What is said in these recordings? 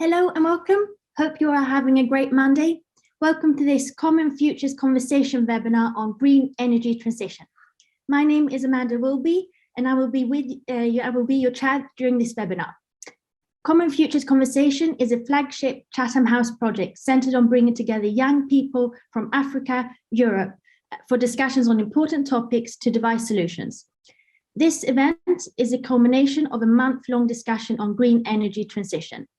Hello and welcome. Hope you are having a great Monday. Welcome to this Common Futures Conversation webinar on green energy transition. My name is Amanda Willbye, and I will be your chat during this webinar. Common Futures Conversation is a flagship Chatham House project centered on bringing together young people from Africa, Europe, for discussions on important topics to devise solutions. This event is a culmination of a month-long discussion on green energy transition.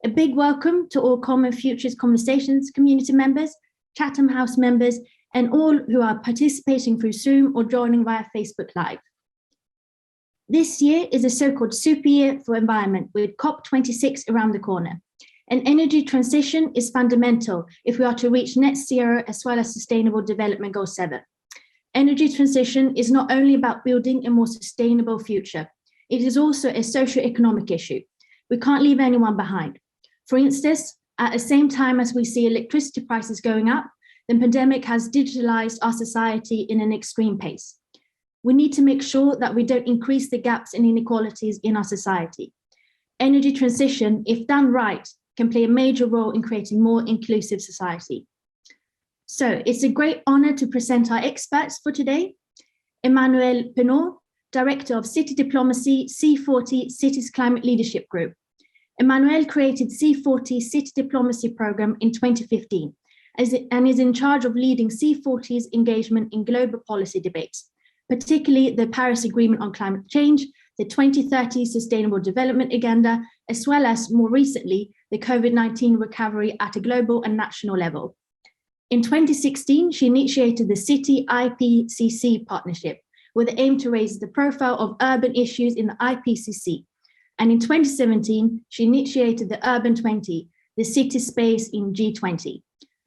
A big welcome to all Common Futures Conversations community members, Chatham House members, and all who are participating through Zoom or joining via Facebook Live. This year is a so-called super year for environment with COP26 around the corner. And energy transition is fundamental if we are to reach net zero as well as Sustainable Development Goal 7. Energy transition is not only about building a more sustainable future, it is also a socio-economic issue. We can't leave anyone behind. For instance, at the same time as we see electricity prices going up, the pandemic has digitalized our society in an extreme pace. We need to make sure that we don't increase the gaps and inequalities in our society. Energy transition, if done right, can play a major role in creating more inclusive society. So it's a great honor to present our experts for today. Emmanuelle Pinault, Director of City Diplomacy, C40 Cities Climate Leadership Group. Emmanuelle created C40 City Diplomacy program in 2015 and is in charge of leading C40's engagement in global policy debates, particularly the Paris Agreement on Climate Change, the 2030 Sustainable Development Agenda, as well as more recently, the COVID-19 recovery at a global and national level. In 2016, she initiated the City IPCC partnership with the aim to raise the profile of urban issues in the IPCC. And in 2017, she initiated the Urban 20, the city space in G20.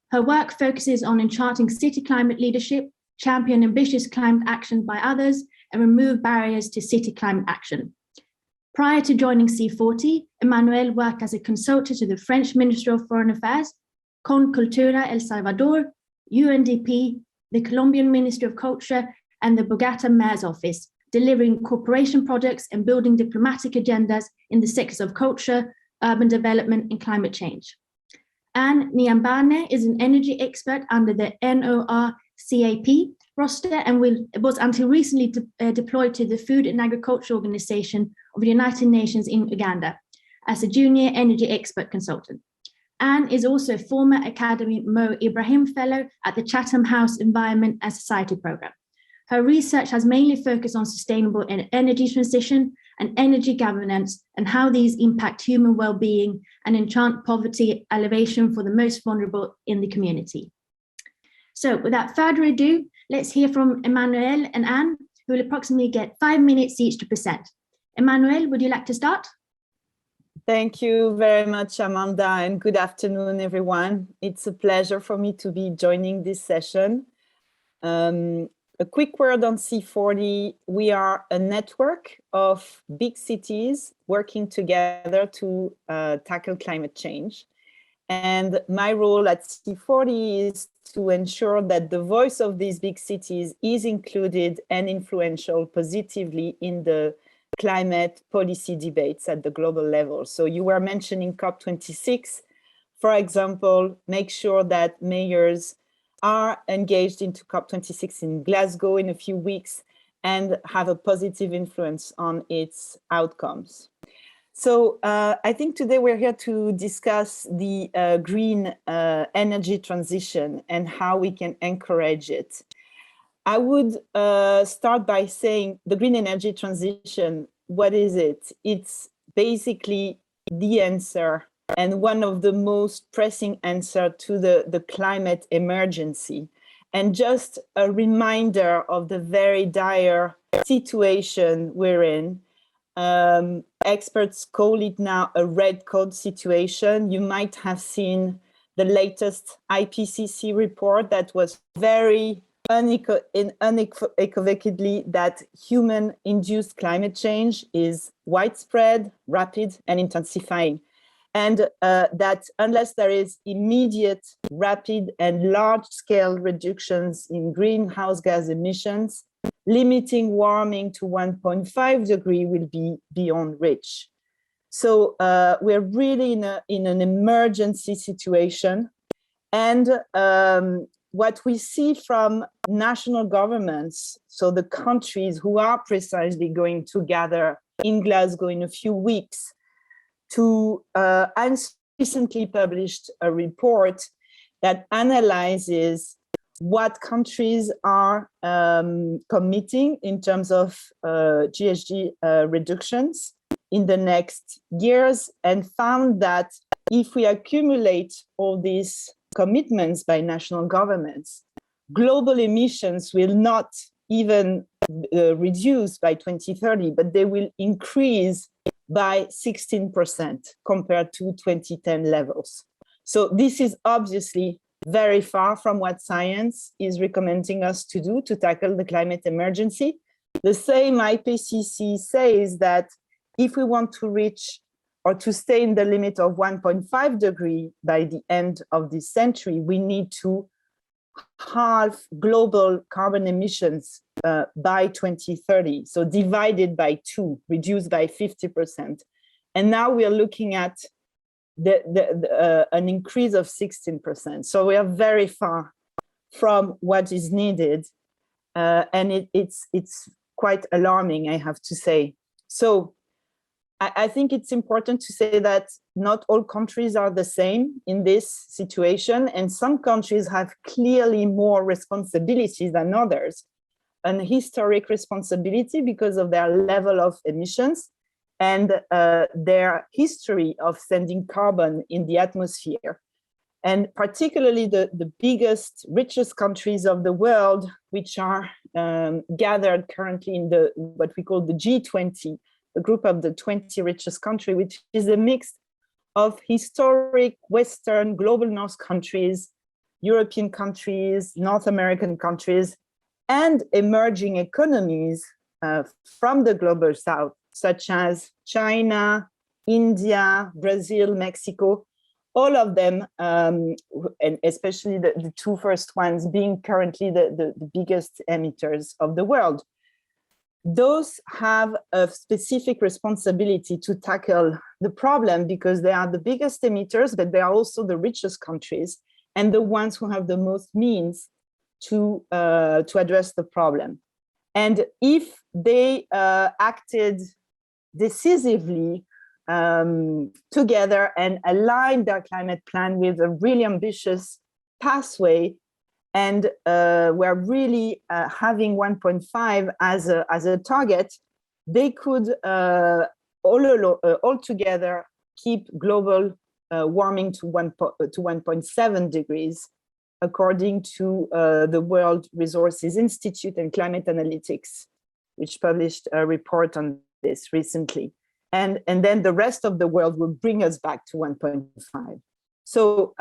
Her work focuses on enchanting city climate leadership, champion ambitious climate action by others, and remove barriers to city climate action. Prior to joining C40, Emmanuelle worked as a consultant to the French Ministry of Foreign Affairs, Con Cultura El Salvador, UNDP, the Colombian Ministry of Culture, and the Bogota Mayor's Office, delivering cooperation projects and building diplomatic agendas in the sectors of culture, urban development, and climate change. Anne Nyambane is an energy expert under the NORCAP roster and was until recently deployed to the Food and Agriculture Organization of the United Nations in Uganda as a junior energy expert consultant. Anne is also a former Academy Mo Ibrahim Fellow at the Chatham House Environment and Society Programme. Her research has mainly focused on sustainable energy transition and energy governance and how these impact human well-being and enchant poverty alleviation for the most vulnerable in the community. So without further ado, let's hear from Emmanuelle and Anne, who will approximately get 5 minutes each to present. Emmanuelle, would you like to start? Thank you very much, Amanda, and good afternoon, everyone. It's a pleasure for me to be joining this session. A quick word on C40. We are a network of big cities working together to tackle climate change. And my role at C40 is to ensure that the voice of these big cities is included and influential positively in the climate policy debates at the global level. So you were mentioning COP26, for example, make sure that mayors are engaged into COP26 in Glasgow in a few weeks and have a positive influence on its outcomes. So I think today we're here to discuss the green energy transition and how we can encourage it. I would start by saying the green energy transition, what is it? It's basically the answer and one of the most pressing answer to the climate emergency. And just a reminder of the very dire situation we're in. Experts call it now a red code situation. You might have seen the latest IPCC report that was very unequivocally that human-induced climate change is widespread, rapid, and intensifying. And that unless there is immediate, rapid, and large-scale reductions in greenhouse gas emissions, limiting warming to 1.5 degrees will be beyond reach. So we're really in an emergency situation. And what we see from national governments, so the countries who are precisely going to gather in Glasgow in a few weeks to recently published a report that analyzes what countries are committing in terms of GHG reductions in the next years, and found that if we accumulate all these commitments by national governments, global emissions will not even reduce by 2030, but they will increase by 16% compared to 2010 levels. So this is obviously very far from what science is recommending us to do to tackle the climate emergency. The same IPCC says that if we want to reach or to stay in the limit of 1.5 degrees by the end of this century, we need to halve global carbon emissions by 2030. So divided by 2, reduced by 50%. And now we are looking at an increase of 16%. So we are very far from what is needed. And it's quite alarming, I have to say. So I think it's important to say that not all countries are the same in this situation, and some countries have clearly more responsibilities than others, an historic responsibility because of their level of emissions and their history of sending carbon in the atmosphere. And particularly the biggest, richest countries of the world, which are gathered currently in what we call the G20, the group of the 20 richest countries, which is a mix of historic Western, global North countries, European countries, North American countries, and emerging economies from the global South, such as China, India, Brazil, Mexico, all of them, and especially the two first ones being currently the biggest emitters of the world. Those have a specific responsibility to tackle the problem because they are the biggest emitters, but they are also the richest countries and the ones who have the most means to address the problem. And if they acted decisively together and aligned their climate plan with a really ambitious pathway, and we're really having 1.5 as a target, they could all together keep global warming to 1.7 degrees, according to the World Resources Institute and Climate Analytics, which published a report on this recently. And then the rest of the world will bring us back to 1.5. So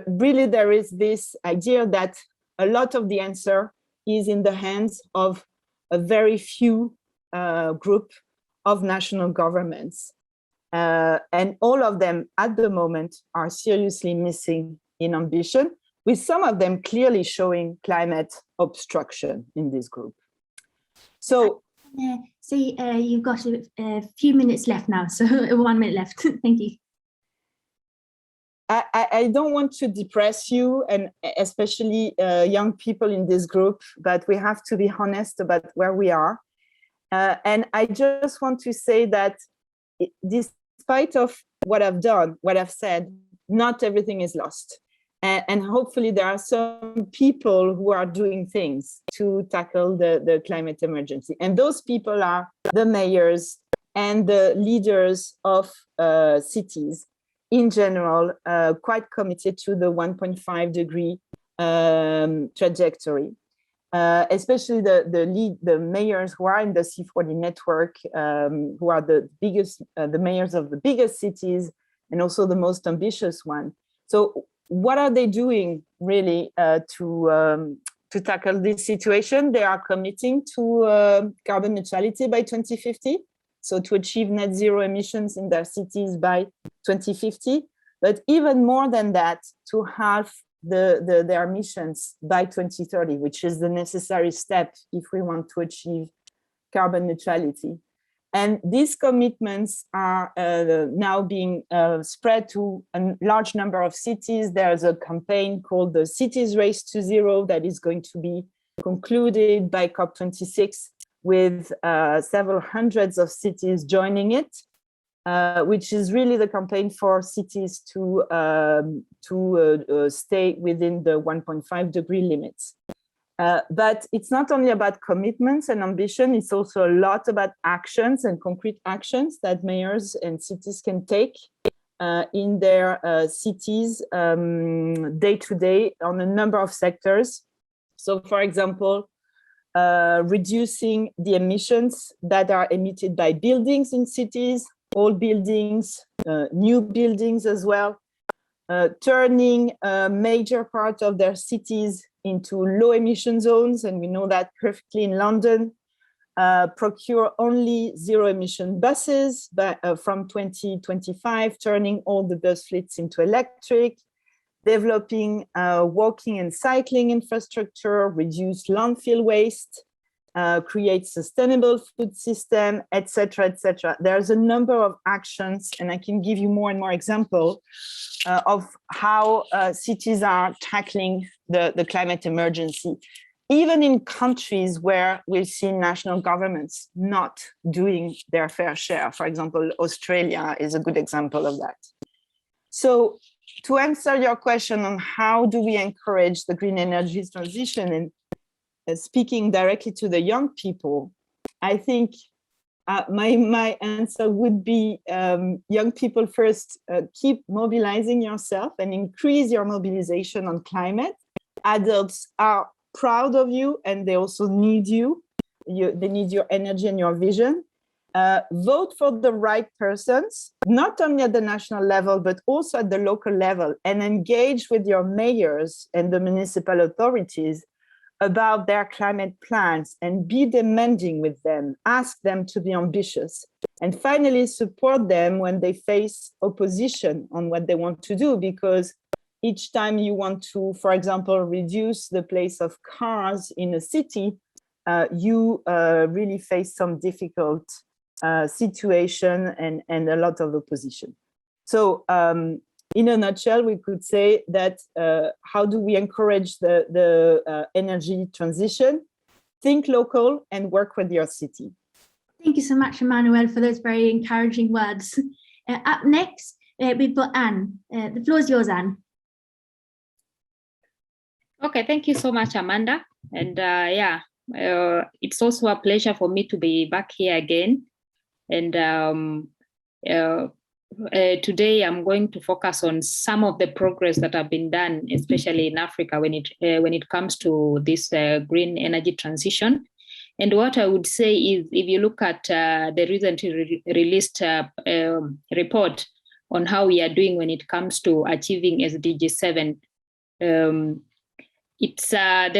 really there is this idea that a lot of the answer is in the hands of a very few group of national governments. And all of them at the moment are seriously missing in ambition, with some of them clearly showing climate obstruction in this group. So see, you've got a few minutes left now, so 1 minute left. Thank you. I don't want to depress you, and especially young people in this group, but we have to be honest about where we are. And I just want to say that despite of what I've done, what I've said, not everything is lost. And hopefully there are some people who are doing things to tackle the climate emergency. And those people are the mayors and the leaders of cities in general, quite committed to the 1.5 degree trajectory, especially the mayors who are in the C40 network, who are the biggest, the mayors of the biggest cities, and also the most ambitious one. So what are they doing really to tackle this situation? They are committing to carbon neutrality by 2050. So to achieve net zero emissions in their cities by 2050, but even more than that, to halve their emissions by 2030, which is the necessary step if we want to achieve carbon neutrality. And these commitments are now being spread to a large number of cities. There's a campaign called the Cities Race to Zero that is going to be concluded by COP26 with several hundreds of cities joining it, which is really the campaign for cities to stay within the 1.5 degree limits. But it's not only about commitments and ambition, it's also a lot about actions and concrete actions that mayors and cities can take in their cities day to day on a number of sectors. So, for example, reducing the emissions that are emitted by buildings in cities, old buildings, new buildings as well, turning a major part of their cities into low emission zones, and we know that perfectly in London, procure only zero emission buses from 2025, turning all the bus fleets into electric, developing walking and cycling infrastructure, reduce landfill waste, create sustainable food system, etc., etc. There's a number of actions, and I can give you more and more examples of how cities are tackling the climate emergency, even in countries where we've seen national governments not doing their fair share. For example, Australia is a good example of that. So to answer your question on how do we encourage the green energy transition, and speaking directly to the young people, I think my answer would be young people first, keep mobilizing yourself and increase your mobilization on climate. Adults are proud of you and they also need you. They need your energy and your vision. Vote for the right persons, not only at the national level, but also at the local level, and engage with your mayors and the municipal authorities about their climate plans and be demanding with them, ask them to be ambitious, and finally support them when they face opposition on what they want to do, because each time you want to, for example, reduce the place of cars in a city, you really face some difficult situation and a lot of opposition. So in a nutshell, we could say that how do we encourage the energy transition? Think local and work with your city. Thank you so much, Emmanuelle, for those very encouraging words. Up next, we've got Anne. The floor is yours, Anne. Okay, thank you so much, Amanda. And it's also a pleasure for me to be back here again. And today I'm going to focus on some of the progress that have been done, especially in Africa, when it comes to this green energy transition. And what I would say is, if you look at the recently released report on how we are doing when it comes to achieving SDG 7, the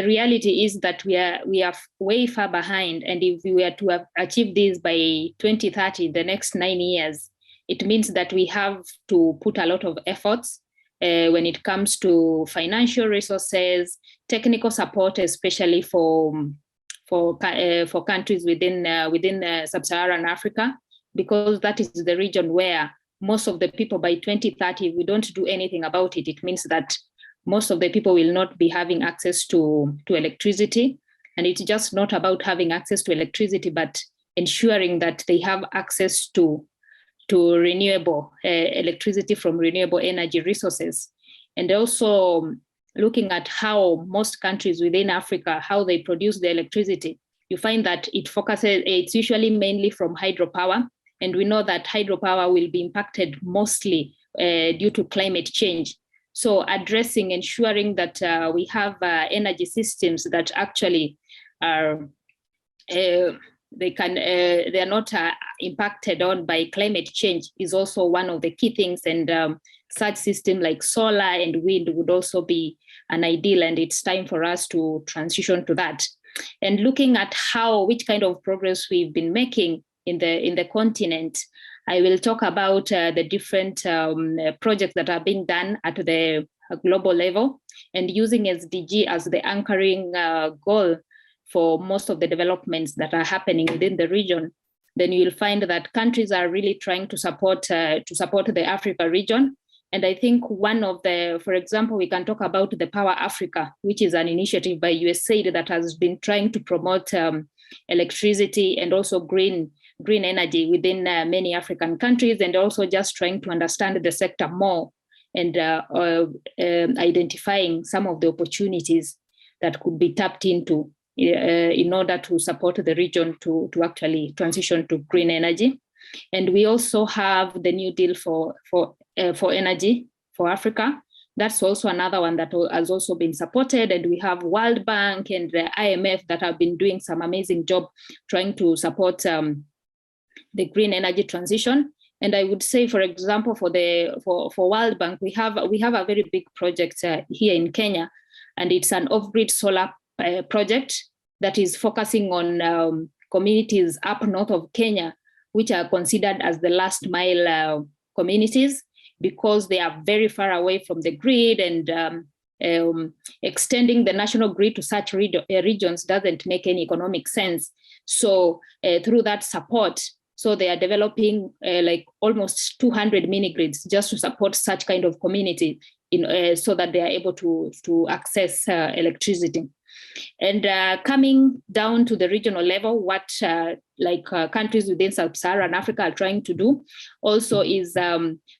reality is that we are way far behind. And if we were to have achieved this by 2030, the next 9 years, it means that we have to put a lot of efforts when it comes to financial resources, technical support, especially for countries within sub-Saharan Africa, because that is the region where most of the people by 2030, if we don't do anything about it, it means that most of the people will not be having access to electricity. And it's just not about having access to electricity, but ensuring that they have access to renewable electricity from renewable energy resources. And also looking at how most countries within Africa, how they produce the electricity, you find that it's usually mainly from hydropower. And we know that hydropower will be impacted mostly due to climate change. So addressing, ensuring that we have energy systems that actually are they are not impacted on by climate change is also one of the key things. And such system like solar and wind would also be an ideal, and it's time for us to transition to that. And looking at which kind of progress we've been making in the continent, I will talk about the different projects that are being done at the global level, and using SDG as the anchoring goal for most of the developments that are happening within the region. then you'll find that countries are really trying to support the Africa region. And I think one of the, for example, we can talk about the Power Africa, which is an initiative by USAID that has been trying to promote electricity and also green energy within many African countries, and also just trying to understand the sector more and identifying some of the opportunities that could be tapped into in order to support the region to actually transition to green energy. And we also have the New Deal for energy for Africa. That's also another one that has also been supported. And we have World Bank and the IMF that have been doing some amazing job trying to support the green energy transition. And I would say, for example, for World Bank, we have a very big project here in Kenya, and it's an off-grid solar project that is focusing on communities up north of Kenya, which are considered as the last mile communities, because they are very far away from the grid, and extending the national grid to such regions doesn't make any economic sense. So through that support, so they are developing like almost 200 mini grids just to support such kind of community so that they are able to access electricity. And coming down to the regional level, what countries within Sub-Saharan Africa are trying to do also is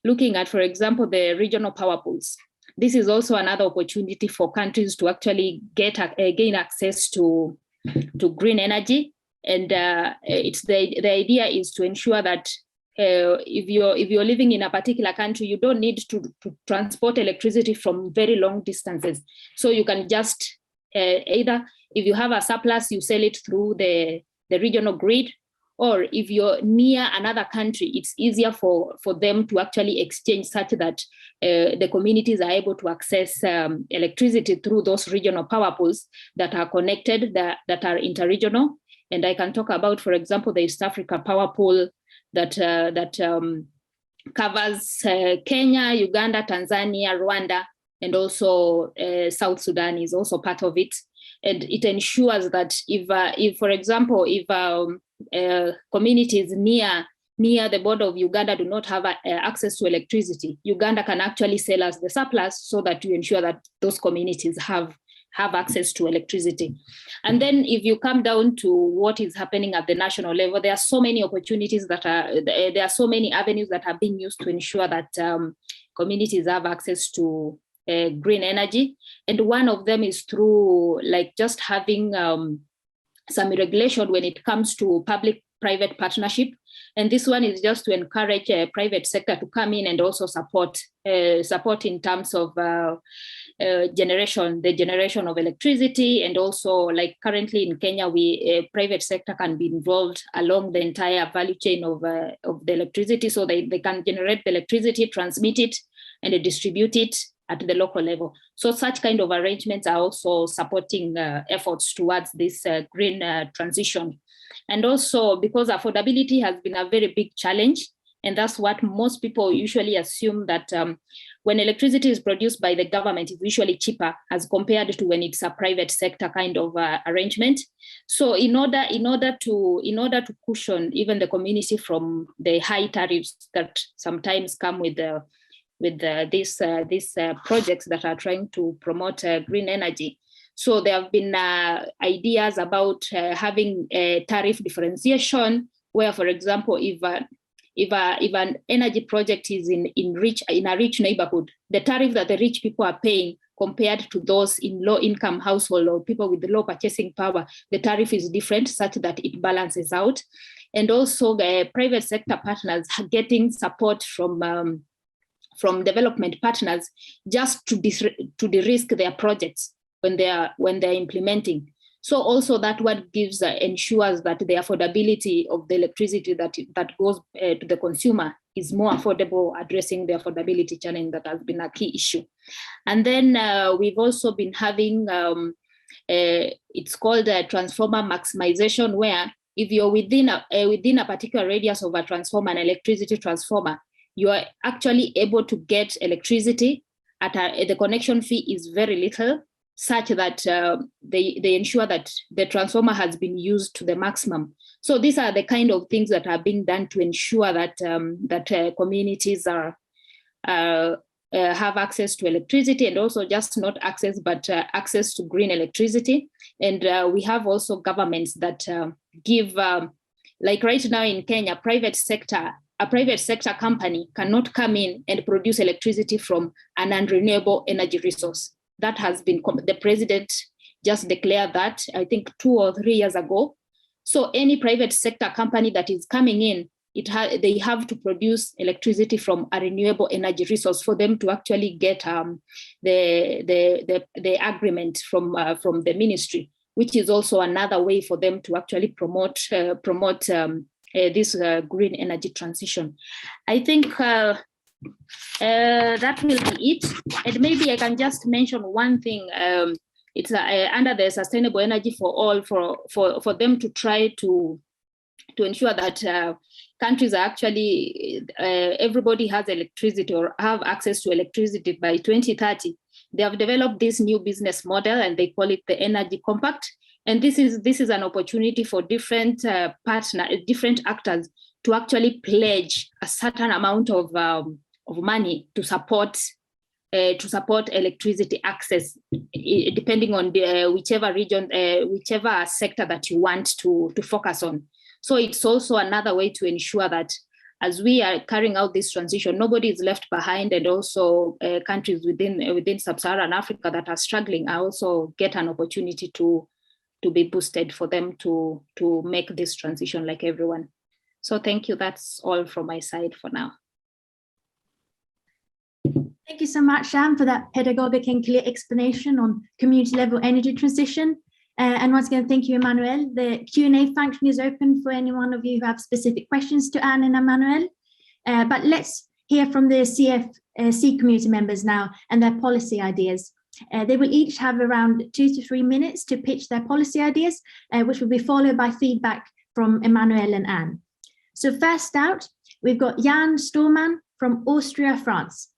looking at, for example, the regional power pools. This is also another opportunity for countries to actually gain access to green energy. And it's the idea is to ensure that if you're living in a particular country, you don't need to transport electricity from very long distances. So you can just either, if you have a surplus, you sell it through the regional grid, or if you're near another country, it's easier for them to actually exchange, such that the communities are able to access electricity through those regional power pools that are connected, that are interregional. And I can talk about, for example, the East Africa Power Pool that covers Kenya, Uganda, Tanzania, Rwanda, and also South Sudan is also part of it. And it ensures that if for example, if communities near the border of Uganda do not have access to electricity, Uganda can actually sell us the surplus so that you ensure that those communities have access to electricity. And then if you come down to what is happening at the national level, there are so many opportunities there are so many avenues that are being used to ensure that communities have access to green energy. And one of them is through just having some regulation when it comes to public-private partnership. And this one is just to encourage private sector to come in and also support in terms of the generation of electricity. And also, like currently in Kenya, private sector can be involved along the entire value chain of the electricity. So they can generate the electricity, transmit it, and distribute it at the local level. So such kind of arrangements are also supporting efforts towards this green transition. And also because affordability has been a very big challenge, and that's what most people usually assume, that when electricity is produced by the government, it's usually cheaper as compared to when it's a private sector kind of arrangement. So in order to cushion even the community from the high tariffs that sometimes come with these projects that are trying to promote green energy. So there have been ideas about having a tariff differentiation, where, for example, if an energy project is in a rich neighborhood, the tariff that the rich people are paying compared to those in low-income household or people with low purchasing power, the tariff is different, such that it balances out. And also the private sector partners are getting support from development partners just to de-risk their projects when they're implementing. So also that what ensures that the affordability of the electricity that goes to the consumer is more affordable, addressing the affordability challenge that has been a key issue. And then we've also been having, it's called a transformer maximization, where if you're within a particular radius of a transformer, an electricity transformer, you are actually able to get electricity at the connection fee is very little, such that they ensure that the transformer has been used to the maximum. So these are the kind of things that are being done to ensure that communities have access to electricity, and also just not access, but access to green electricity. And we have also governments that give, like right now in Kenya, a private sector company cannot come in and produce electricity from an unrenewable energy resource. That has been, the president just declared that, I think 2 or 3 years ago. So any private sector company that is coming in, they have to produce electricity from a renewable energy resource for them to actually get the agreement from the ministry, which is also another way for them to actually promote this green energy transition. I think that will be it. And maybe I can just mention one thing. It's under the Sustainable Energy for All, for them to try to ensure that countries are actually, everybody has electricity or have access to electricity by 2030. They have developed this new business model and they call it the Energy Compact. And this is an opportunity for different different actors to actually pledge a certain amount of money to support electricity access, depending on whichever region, whichever sector that you want to focus on. So it's also another way to ensure that as we are carrying out this transition, nobody is left behind, and also countries within sub-Saharan Africa that are struggling also get an opportunity to be boosted for them to make this transition like everyone. So thank you. That's all from my side for now. Thank you so much, Sham, for that pedagogic and clear explanation on community level energy transition. And once again, thank you, Emmanuelle. The Q&A function is open for any one of you who have specific questions to Anne and Emmanuelle. But let's hear from the CFC community members now and their policy ideas. They will each have around 2 to 3 minutes to pitch their policy ideas, which will be followed by feedback from Emmanuelle and Anne. So first out, we've got Jan Stormann from Austria, France.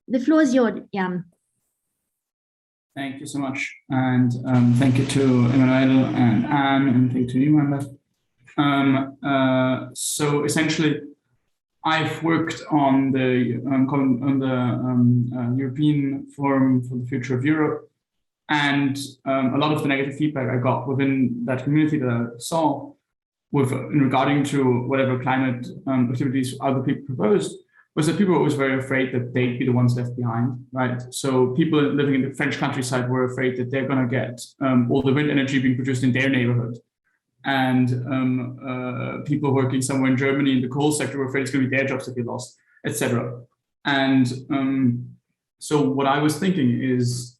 The floor is yours, Jan. Thank you so much. And thank you to Emmanuelle and Anne, and thank you to you, Amanda. So essentially, I've worked on the European Forum for the Future of Europe, and a lot of the negative feedback I got within that community that I saw in regarding to whatever climate activities other people proposed was that people were always very afraid that they'd be the ones left behind, right? So people living in the French countryside were afraid that they're going to get all the wind energy being produced in their neighborhood. And people working somewhere in Germany in the coal sector were afraid it's going to be their jobs that get lost, etc. And so what I was thinking is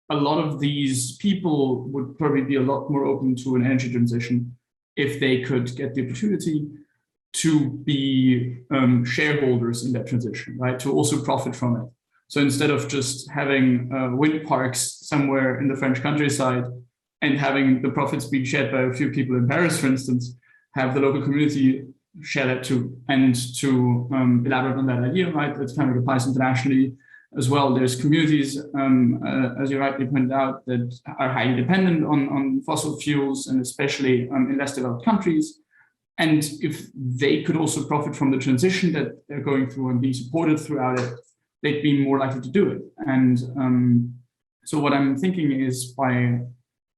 a lot of these people would probably be a lot more open to an energy transition if they could get the opportunity to be shareholders in that transition, right? To also profit from it. So instead of just having wind parks somewhere in the French countryside and having the profits being shared by a few people in Paris, for instance, have the local community share that too. And to elaborate on that idea, right? That kind of applies internationally as well. There's communities, as you rightly pointed out, that are highly dependent on fossil fuels, and especially in less developed countries. And if they could also profit from the transition that they're going through and being supported throughout it, they'd be more likely to do it. And so what I'm thinking is, by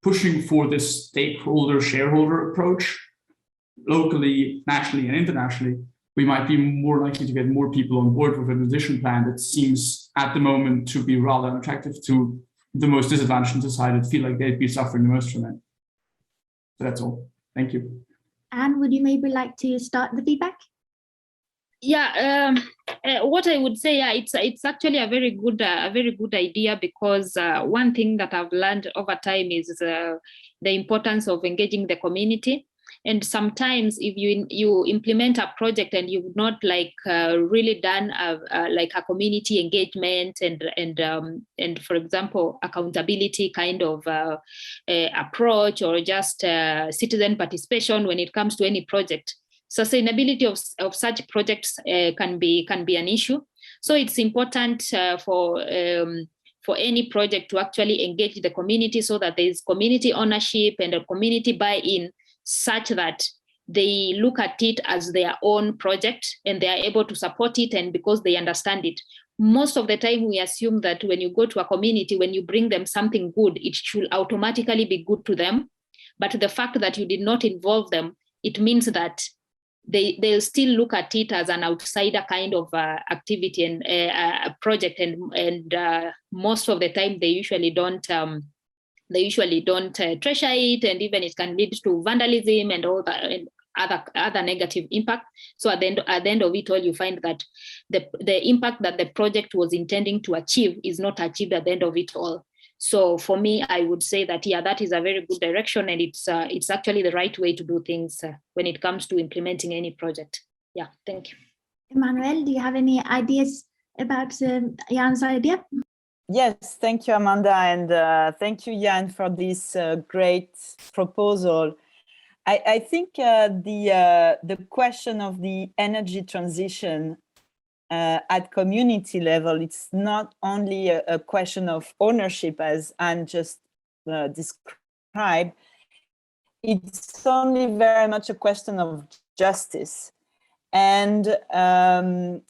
pushing for this stakeholder shareholder approach, locally, nationally, and internationally, we might be more likely to get more people on board with a transition plan that seems at the moment to be rather unattractive to the most disadvantaged in society that feel like they'd be suffering the most from it. So that's all. Thank you. Anne, would you maybe like to start the feedback? Yeah, what I would say, it's actually a very good idea, because one thing that I've learned over time is the importance of engaging the community. And sometimes if you implement a project and you've not really done like a community engagement and for example accountability kind of approach, or just citizen participation when it comes to any project, sustainability of such projects can be an issue. So it's important for for any project to actually engage the community so that there is community ownership and a community buy-in, such that they look at it as their own project and they are able to support it, and because they understand it. Most of the time we assume that when you go to a community, when you bring them something good, it should automatically be good to them. But the fact that you did not involve them, it means that they'll still look at it as an outsider kind of activity and a project, and most of the time they usually don't treasure it, and even it can lead to vandalism and all that and other negative impact. So at the end of it all, you find that the impact that the project was intending to achieve is not achieved at the end of it all. So for me, I would say that, yeah, that is a very good direction, and it's actually the right way to do things when it comes to implementing any project. Yeah, thank you. Emmanuelle, do you have any ideas about Jan's idea? Yes, thank you, Amanda, and thank you, Jan, for this great proposal. I think the question of the energy transition at community level, it's not only a question of ownership, as Anne just described. It's only very much a question of justice, and the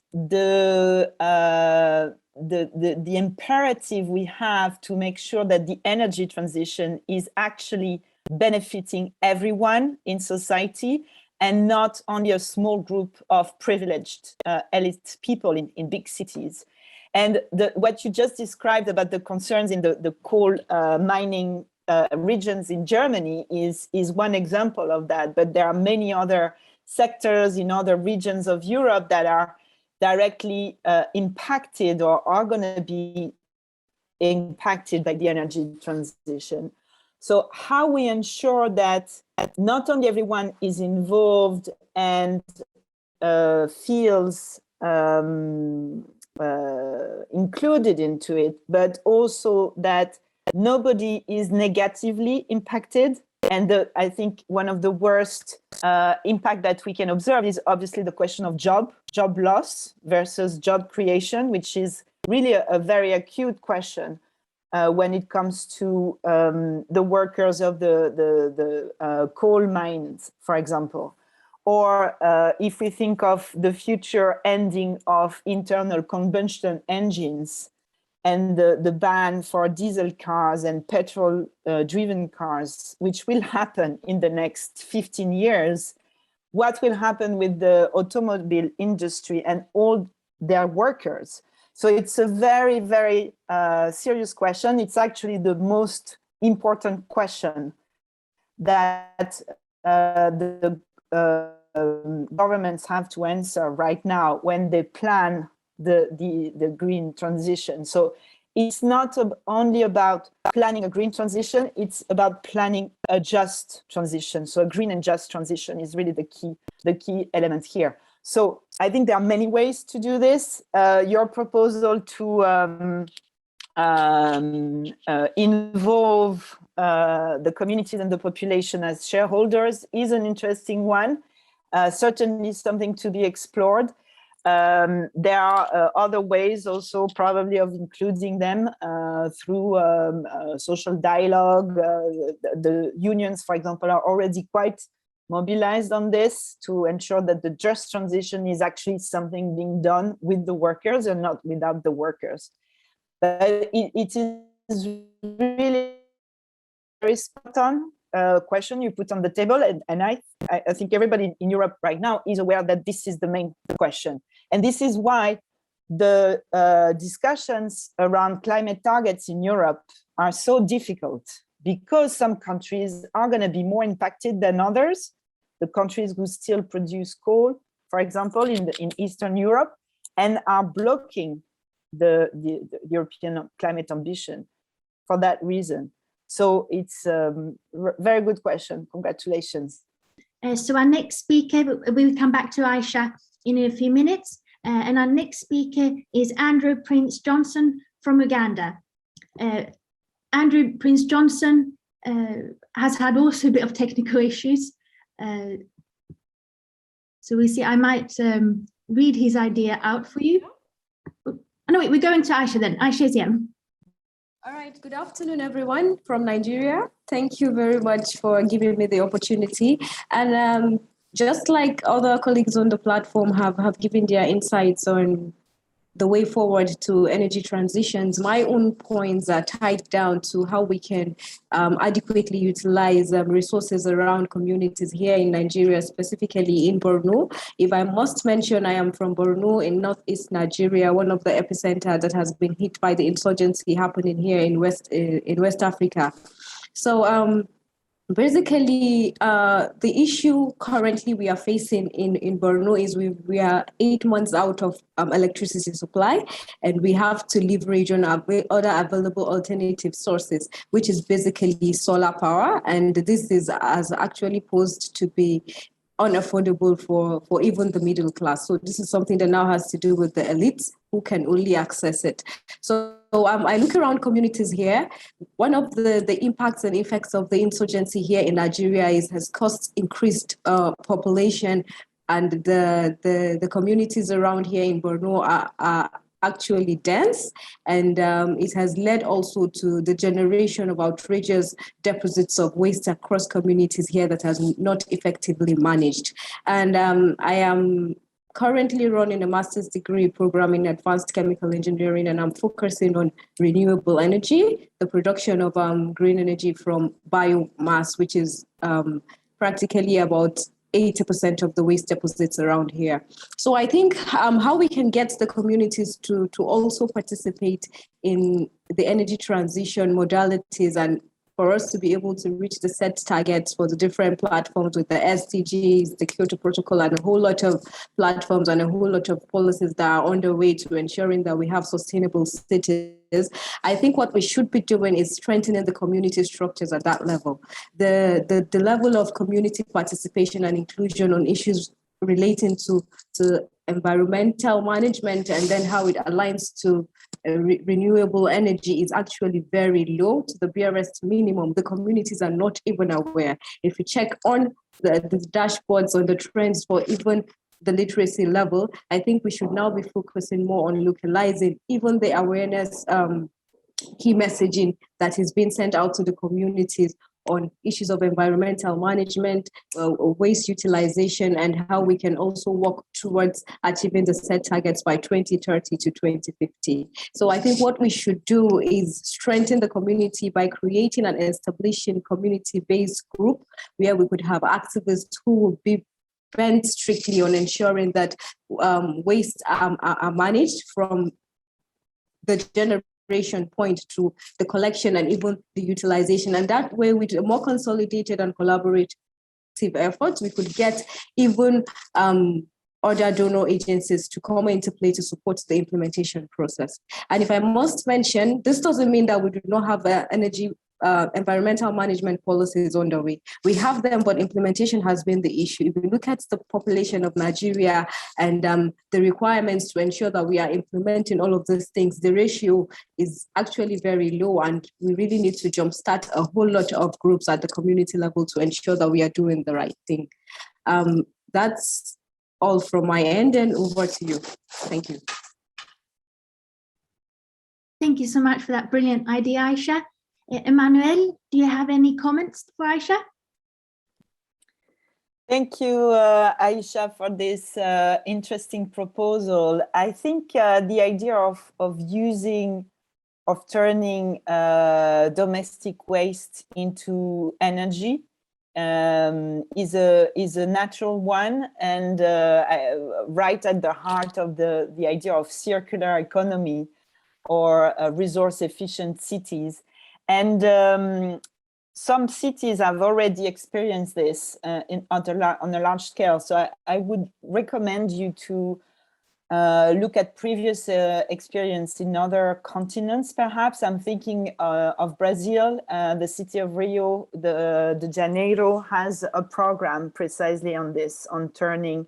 imperative we have to make sure that the energy transition is actually benefiting everyone in society, and not only a small group of privileged elite people in big cities. And what you just described about the concerns in the coal mining regions in Germany is one example of that. But there are many other sectors in other regions of Europe that are directly impacted or are going to be impacted by the energy transition. So how we ensure that not only everyone is involved and feels included into it, but also that nobody is negatively impacted. And I think one of the worst impact that we can observe is obviously the question of job loss versus job creation, which is really a very acute question. When it comes to the workers of the coal mines, for example, or if we think of the future ending of internal combustion engines and the ban for diesel cars and petrol-driven cars, which will happen in the next 15 years, what will happen with the automobile industry and all their workers? So it's a very, very serious question. It's actually the most important question that the governments have to answer right now when they plan the green transition. So it's not only about planning a green transition, it's about planning a just transition. So a green and just transition is really the key element here. So I think there are many ways to do this. Your proposal to involve the communities and the population as shareholders is an interesting one, certainly something to be explored. There are other ways also probably of including them through social dialogue. The unions, for example, are already quite mobilized on this to ensure that the just transition is actually something being done with the workers and not without the workers. But it is really very spot on question you put on the table, and I think everybody in Europe right now is aware that this is the main question. And this is why the discussions around climate targets in Europe are so difficult, because some countries are going to be more impacted than others. The countries who still produce coal, for example, in Eastern Europe, and are blocking the European climate ambition for that reason. So it's a very good question. Congratulations. So our next speaker, we'll come back to Aisha in a few minutes. And our next speaker is Andrew Prince Johnson from Uganda. Andrew Prince Johnson has had also a bit of technical issues. So we see, I might read his idea out for you. Oh no, wait, we're going to Aisha then. Aisha's here. All right, good afternoon, everyone from Nigeria. Thank you very much for giving me the opportunity. And just like other colleagues on the platform have given their insights on the way forward to energy transitions, my own points are tied down to how we can adequately utilize resources around communities here in Nigeria, specifically in Borno. If I must mention, I am from Borno in northeast Nigeria, one of the epicenter that has been hit by the insurgency happening here in West Africa. So basically, the issue currently we are facing in Borno is we are 8 months out of electricity supply, and we have to leverage on other available alternative sources, which is basically solar power. And this has actually posed to be unaffordable for even the middle class. So this is something that now has to do with the elites who can only access it. So I look around communities here. One of the impacts and effects of the insurgency here in Nigeria has caused increased population, and the communities around here in Borno are actually dense, and it has led also to the generation of outrageous deposits of waste across communities here that has not effectively managed. And I am currently running a master's degree program in advanced chemical engineering, and I'm focusing on renewable energy, the production of green energy from biomass, which is practically about 80% of the waste deposits around here. So I think how we can get the communities to also participate in the energy transition modalities, and for us to be able to reach the set targets for the different platforms with the SDGs, the Kyoto Protocol, and a whole lot of platforms and a whole lot of policies that are underway to ensuring that we have sustainable cities. I think what we should be doing is strengthening the community structures at that level. The level of community participation and inclusion on issues relating to environmental management and then how it aligns to renewable energy is actually very low, to the barest minimum. The communities are not even aware. If you check on the dashboards on the trends for even the literacy level, I think we should now be focusing more on localizing even the awareness key messaging that is being sent out to the communities on issues of environmental management, waste utilization, and how we can also work towards achieving the set targets by 2030 to 2050. So I think what we should do is strengthen the community by creating and establishing community-based group where we could have activists who will be bent strictly on ensuring that waste are managed from the generation point to the collection and even the utilization. And that way, with a more consolidated and collaborative efforts, we could get even other donor agencies to come into play to support the implementation process. And if I must mention, this doesn't mean that we do not have environmental management policies underway. We have them, but implementation has been the issue. If we look at the population of Nigeria and the requirements to ensure that we are implementing all of these things, the ratio is actually very low, and we really need to jumpstart a whole lot of groups at the community level to ensure that we are doing the right thing. That's all from my end, and over to you. Thank you. Thank you so much for that brilliant idea, Aisha. Emmanuelle, do you have any comments for Aisha? Thank you, Aisha, for this interesting proposal. I think the idea of turning domestic waste into energy is a natural one, and right at the heart of the idea of circular economy or resource efficient cities. And some cities have already experienced this on a large scale. So I would recommend you to look at previous experience in other continents, perhaps. I'm thinking of Brazil. The city of Rio de Janeiro has a program precisely on this, on turning,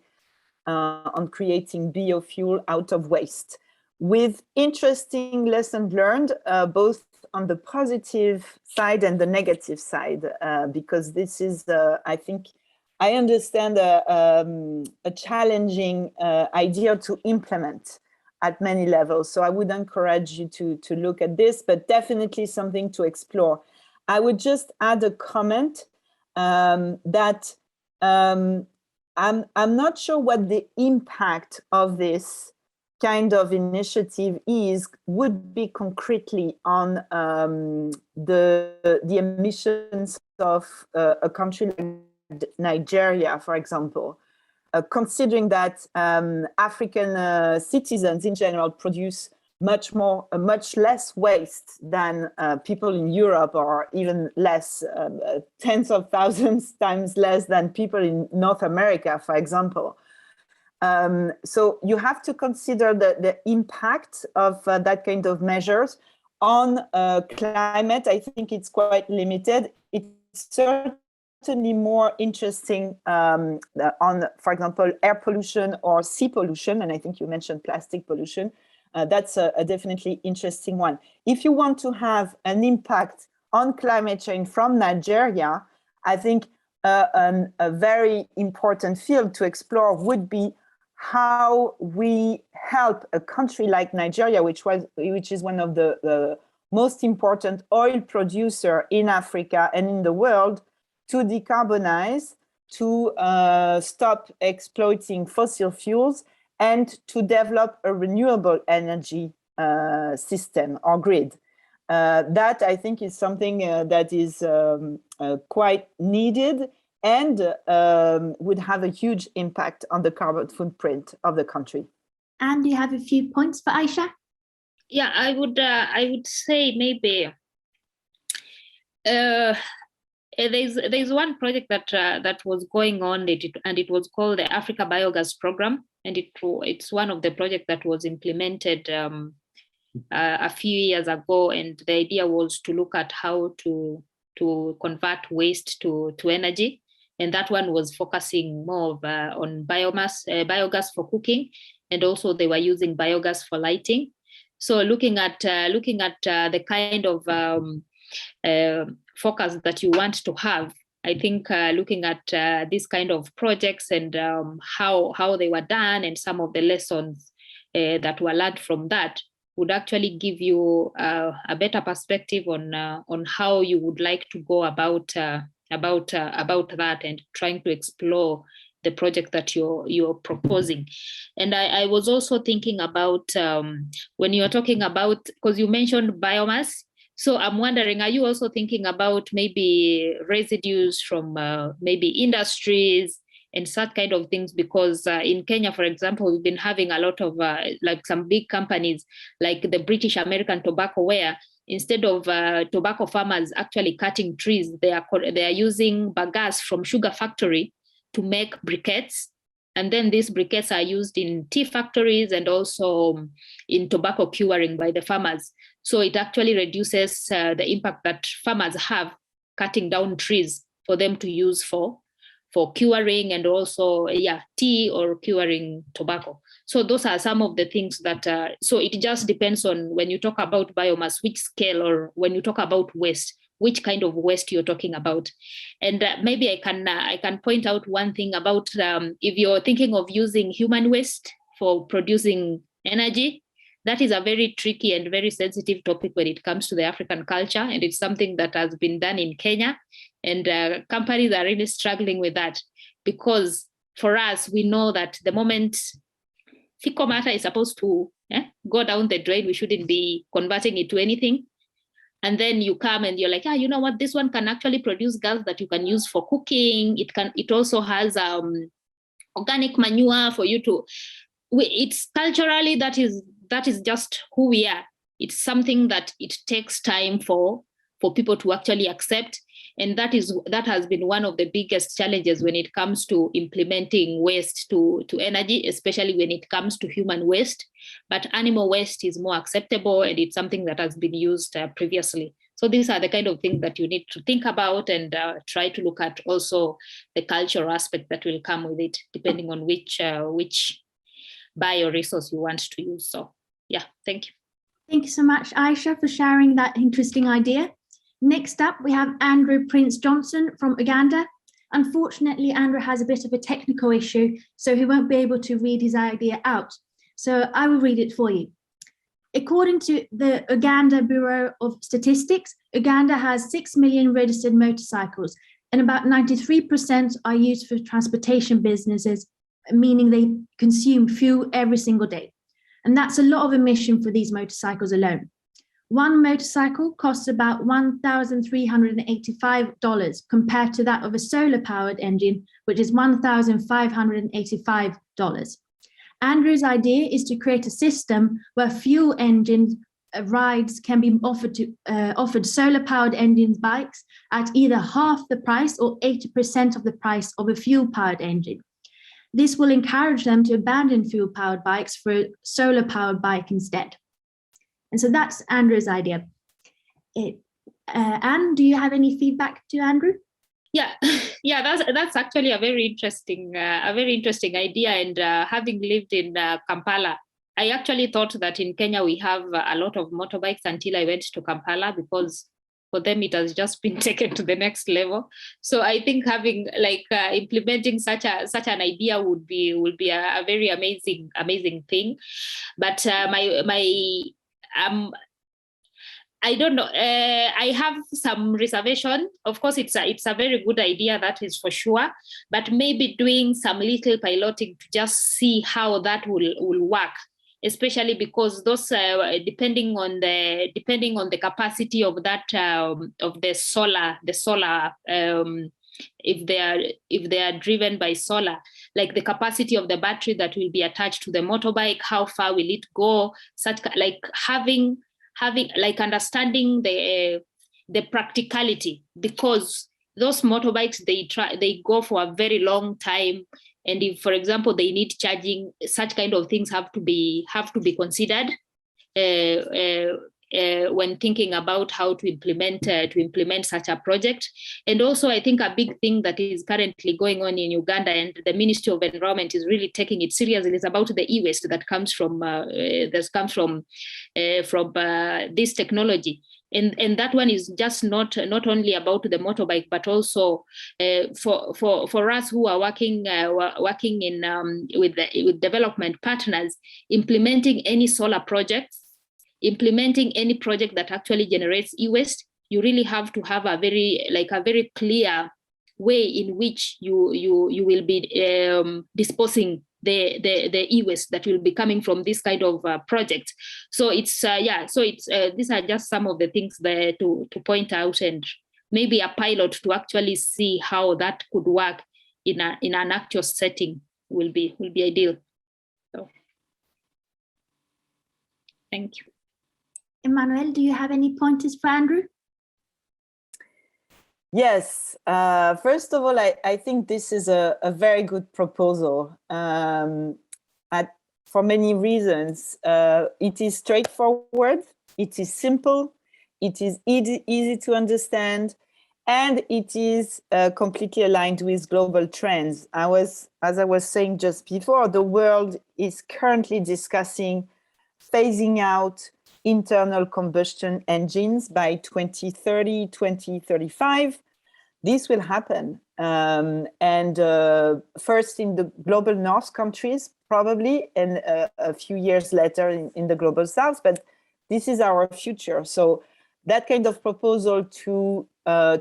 on creating biofuel out of waste, with interesting lessons learned, both on the positive side and the negative side, because this is, I think, I understand a challenging idea to implement. at many levels. So I would encourage you to look at this, but definitely something to explore. I would just add a comment that I'm not sure what the impact of this kind of initiative would be concretely on the emissions of a country like Nigeria, for example. Considering that African citizens in general produce much less waste than people in Europe, or even less, tens of thousands times less than people in North America, for example. So you have to consider the impact of that kind of measures on climate. I think it's quite limited. It's certainly more interesting on, for example, air pollution or sea pollution. And I think you mentioned plastic pollution. That's a definitely interesting one. If you want to have an impact on climate change from Nigeria, I think a very important field to explore would be how we help a country like Nigeria, which is one of the most important oil producer in Africa and in the world, to decarbonize, to stop exploiting fossil fuels, and to develop a renewable energy system or grid. That, I think, is something that is quite needed and would have a huge impact on the carbon footprint of the country. And do you have a few points for Aisha? Yeah, I would say maybe there's one project that was going on, and it was called the Africa Biogas Program, and it's one of the projects that was implemented a few years ago, and the idea was to look at how to convert waste to energy, and that one was focusing more on biogas for cooking, and also they were using biogas for lighting. So looking at the kind of focus that you want to have, I think looking at these kind of projects and how they were done and some of the lessons that were learned from that would actually give you a better perspective on how you would like to go about that and trying to explore the project that you're proposing. And I was also thinking about when you're talking about, because you mentioned biomass, so I'm wondering, are you also thinking about maybe residues from maybe industries and such kind of things? Because in Kenya, for example, we've been having a lot of like some big companies like the British American Tobacco, where instead of tobacco farmers actually cutting trees, they are using bagasse from sugar factory to make briquettes. And then these briquettes are used in tea factories and also in tobacco curing by the farmers. So it actually reduces the impact that farmers have cutting down trees for them to use for curing and also tea or curing tobacco. So those are some of the things that, so it just depends on when you talk about biomass, which scale, or when you talk about waste, which kind of waste you're talking about. And maybe I can point out one thing about if you're thinking of using human waste for producing energy, that is a very tricky and very sensitive topic when it comes to the African culture. And it's something that has been done in Kenya. And companies are really struggling with that, because for us, we know that the moment fecal matter is supposed to go down the drain, we shouldn't be converting it to anything. And then you come and you're like, you know what, this one can actually produce gas that you can use for cooking. It also has organic manure for you to, it's culturally, that is just who we are. It's something that it takes time for people to actually accept. And that has been one of the biggest challenges when it comes to implementing waste to energy, especially when it comes to human waste. But animal waste is more acceptable, and it's something that has been used previously. So these are the kind of things that you need to think about and try to look at also the cultural aspect that will come with it, depending on which bioresource you want to use. So yeah, thank you. Thank you so much, Aisha, for sharing that interesting idea. Next up, we have Andrew Prince Johnson from Uganda. Unfortunately, Andrew has a bit of a technical issue, so he won't be able to read his idea out. So I will read it for you. According to the Uganda Bureau of Statistics, Uganda has 6 million registered motorcycles, and about 93% are used for transportation businesses, meaning they consume fuel every single day. And that's a lot of emission for these motorcycles alone. One motorcycle costs about $1,385 compared to that of a solar-powered engine, which is $1,585. Andrew's idea is to create a system where fuel engine rides can be offered solar-powered engine bikes at either half the price or 80% of the price of a fuel-powered engine. This will encourage them to abandon fuel-powered bikes for a solar-powered bike instead. And so that's Andrew's idea. Anne, do you have any feedback to Andrew? Yeah, that's actually a very interesting idea. And having lived in Kampala, I actually thought that in Kenya we have a lot of motorbikes until I went to Kampala, because for them it has just been taken to the next level. So I think having implementing such an idea would be a very amazing thing. But I don't know. I have some reservation. Of course, it's a very good idea, that is for sure. But maybe doing some little piloting to just see how that will work, especially because those depending on the capacity of that of the solar if they are driven by solar, like the capacity of the battery that will be attached to the motorbike, how far will it go? Such like having understanding the practicality, because those motorbikes they go for a very long time, and if, for example, they need charging, such kind of things have to be considered when thinking about how to implement such a project. And also, I think a big thing that is currently going on in Uganda, and the Ministry of Environment is really taking it seriously, is about the e-waste that comes from this technology. And that one is just not only about the motorbike, but also for us who are working in with development partners, implementing any solar projects, implementing any project that actually generates e-waste. You really have to have a very clear way in which you will be disposing the e-waste that will be coming from this kind of project. So it's these are just some of the things there to point out, and maybe a pilot to actually see how that could work in an actual setting will be ideal. So thank you. Emmanuelle, do you have any pointers for Andrew? Yes. First of all, I think this is a very good proposal for many reasons. It is straightforward, it is simple, it is easy to understand, and it is completely aligned with global trends. As I was saying just before, the world is currently discussing phasing out internal combustion engines by 2030, 2035. This will happen. And first in the global North countries, probably, and a few years later in the global South, but this is our future. So that kind of proposal to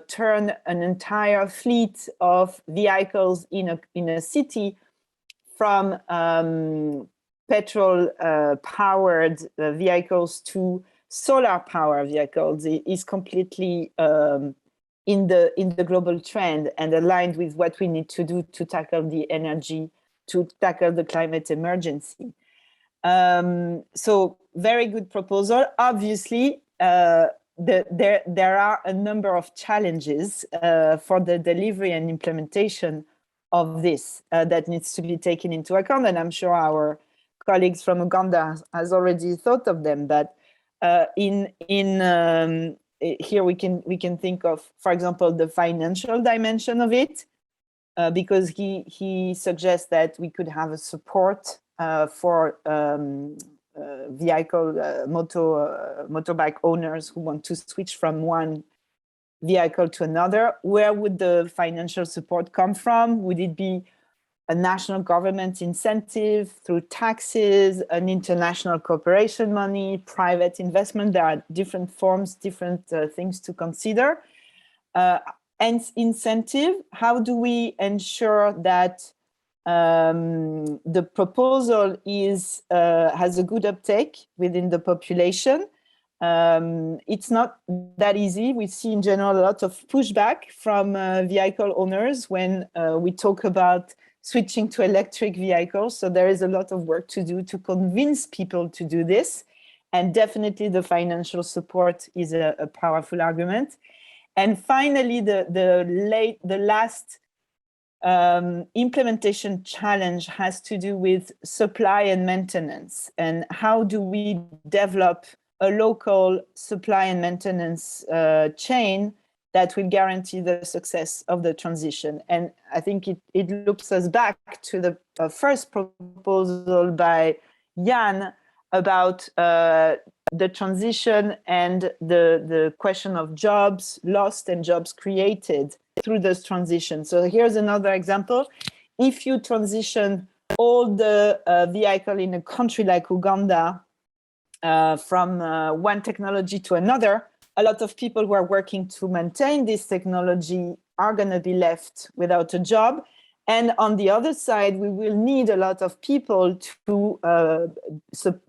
turn an entire fleet of vehicles in a city from petrol powered vehicles to solar powered vehicles is completely in the global trend and aligned with what we need to do to tackle the climate emergency. So very good proposal. Obviously, there are a number of challenges for the delivery and implementation of this that needs to be taken into account, and I'm sure our colleagues from Uganda has already thought of them. But here we can think of, for example, the financial dimension of it, because he suggests that we could have a support for motorbike owners who want to switch from one vehicle to another. Where would the financial support come from? Would it be a national government incentive, through taxes, an international cooperation money, private investment. There are different forms, different things to consider. And incentive, how do we ensure that the proposal has a good uptake within the population? It's not that easy. We see in general a lot of pushback from vehicle owners when we talk about switching to electric vehicles. So there is a lot of work to do to convince people to do this. And definitely the financial support is a powerful argument. And finally, the last implementation challenge has to do with supply and maintenance. And how do we develop a local supply and maintenance chain that will guarantee the success of the transition? And I think it looks us back to the first proposal by Jan about the transition and the question of jobs lost and jobs created through this transition. So here's another example. If you transition all the vehicle in a country like Uganda from one technology to another, a lot of people who are working to maintain this technology are going to be left without a job. And on the other side, we will need a lot of people to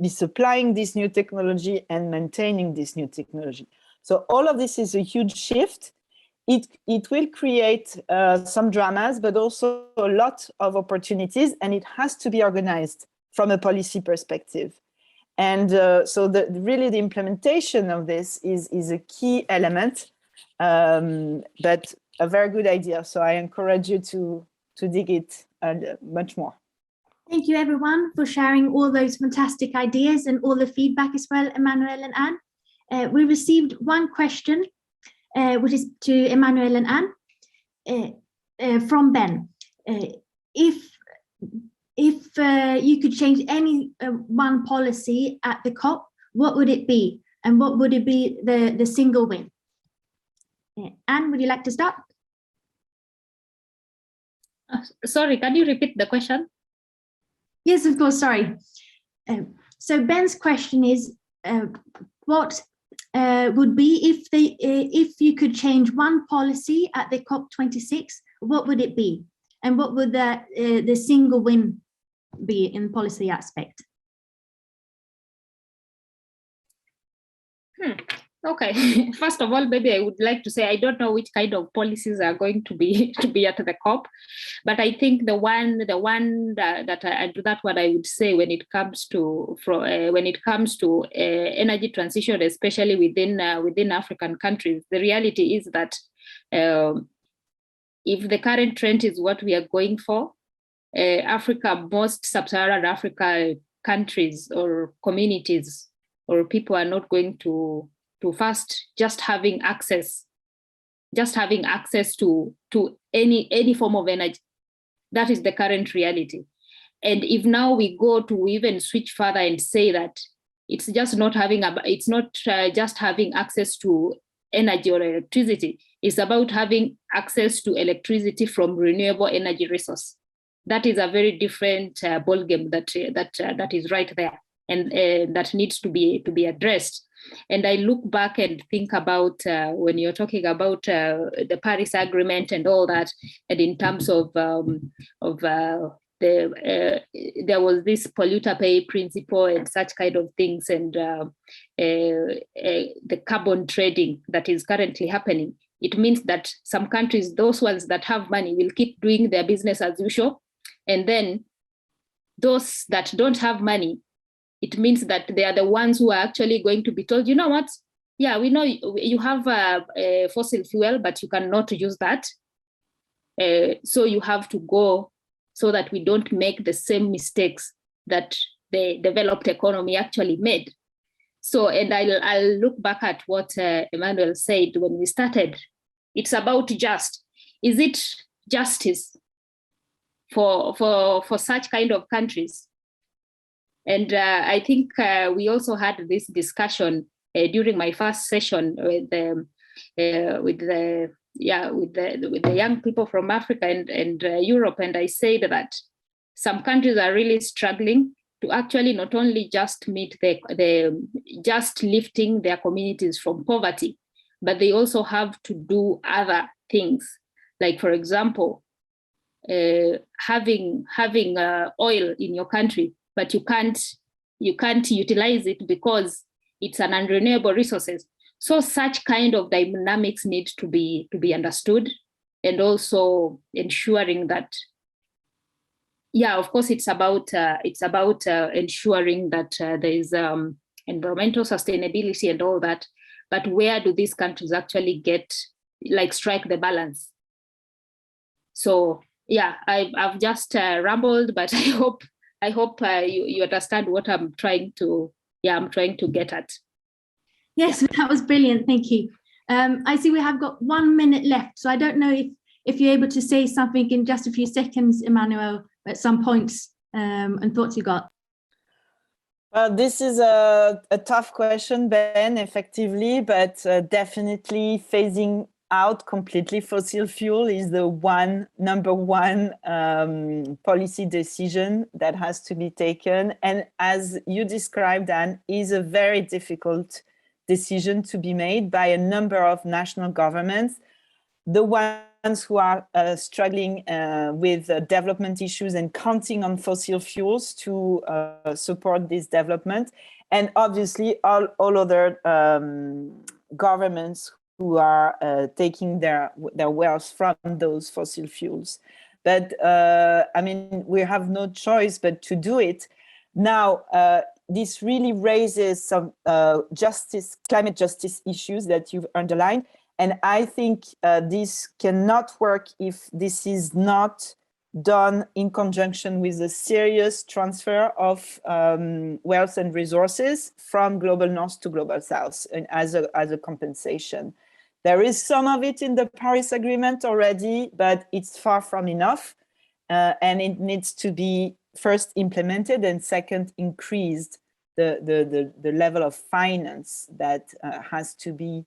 be supplying this new technology and maintaining this new technology. So all of this is a huge shift. It will create some dramas, but also a lot of opportunities, and it has to be organized from a policy perspective. And so really the implementation of this is a key element, but a very good idea. So I encourage you to dig it much more. Thank you everyone for sharing all those fantastic ideas and all the feedback as well, Emmanuelle and Anne. We received one question, which is to Emmanuelle and Anne, from Ben. If you could change any one policy at the COP, what would it be? And what would it be the single win? Anne, would you like to start? Sorry, can you repeat the question? Yes, of course, sorry. So Ben's question is, what would be if you could change one policy at the COP26, what would it be? And what would the single win be in policy aspect? Okay, first of all, maybe I would like to say I don't know which kind of policies are going to be at the COP, but I think the one that what I would say when it comes to energy transition, especially within African countries, the reality is that if the current trend is what we are going for, Africa, most sub-Saharan Africa countries or communities or people are not going to first just having access to any form of energy. That is the current reality. And if now we go to even switch further and say that it's just not just having access to energy or electricity, it's about having access to electricity from renewable energy resource. That is a very different ballgame that is right there, and that needs to be addressed. And I look back and think about when you're talking about the Paris Agreement and all that, and in terms of there was this polluter pay principle and such kind of things, and the carbon trading that is currently happening. It means that some countries, those ones that have money, will keep doing their business as usual, and then those that don't have money, it means that they are the ones who are actually going to be told, you know what? Yeah, we know you have a fossil fuel, but you cannot use that. So you have to go so that we don't make the same mistakes that the developed economy actually made. So, and I'll look back at what Emmanuelle said when we started. It's about is it justice for such kind of countries? And I think we also had this discussion during my first session with the with the young people from Africa and Europe, and I said that some countries are really struggling to actually not only just meet just lifting their communities from poverty, but they also have to do other things, like, for example, having oil in your country, but you can't utilize it because it's an unrenewable resources. So such kind of dynamics need to be understood, and also ensuring that, of course, it's about ensuring that there is environmental sustainability and all that. But where do these countries actually strike the balance? So I've just rambled, but I hope you understand what I'm trying to get at. Yes, that was brilliant. Thank you. I see we have got 1 minute left, so I don't know if you're able to say something in just a few seconds, Emmanuelle, at some points and thoughts you got. Well, this is a tough question, Ben, effectively, but definitely phasing out completely fossil fuel is the number one policy decision that has to be taken. And as you described, Anne, is a very difficult decision to be made by a number of national governments. The ones who are struggling with development issues and counting on fossil fuels to support this development, and obviously all other governments who are taking their wealth from those fossil fuels. But I mean, we have no choice but to do it. Now, this really raises some climate justice issues that you've underlined. And I think this cannot work if this is not done in conjunction with a serious transfer of wealth and resources from global north to global south, and as a compensation. There is some of it in the Paris Agreement already, but it's far from enough. And it needs to be first implemented and second increased the level of finance that has to be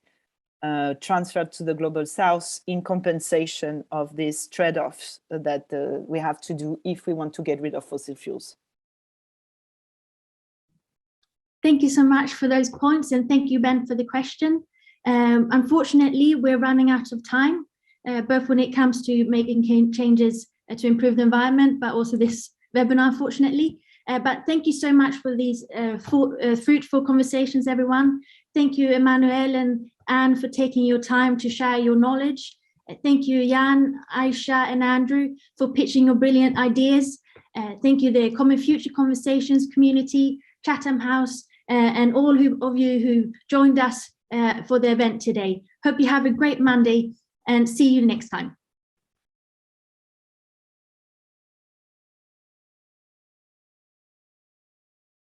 transferred to the global south in compensation of these trade-offs that we have to do if we want to get rid of fossil fuels. Thank you so much for those points, and thank you, Ben, for the question. Unfortunately, we're running out of time, both when it comes to making changes to improve the environment, but also this webinar, unfortunately. But thank you so much for these fruitful conversations, everyone. Thank you, Emmanuelle and Anne, for taking your time to share your knowledge. Thank you, Jan, Aisha, and Andrew, for pitching your brilliant ideas. Thank you, the Common Future Conversations community, Chatham House, and all of you who joined us for the event today. Hope you have a great Monday and see you next time.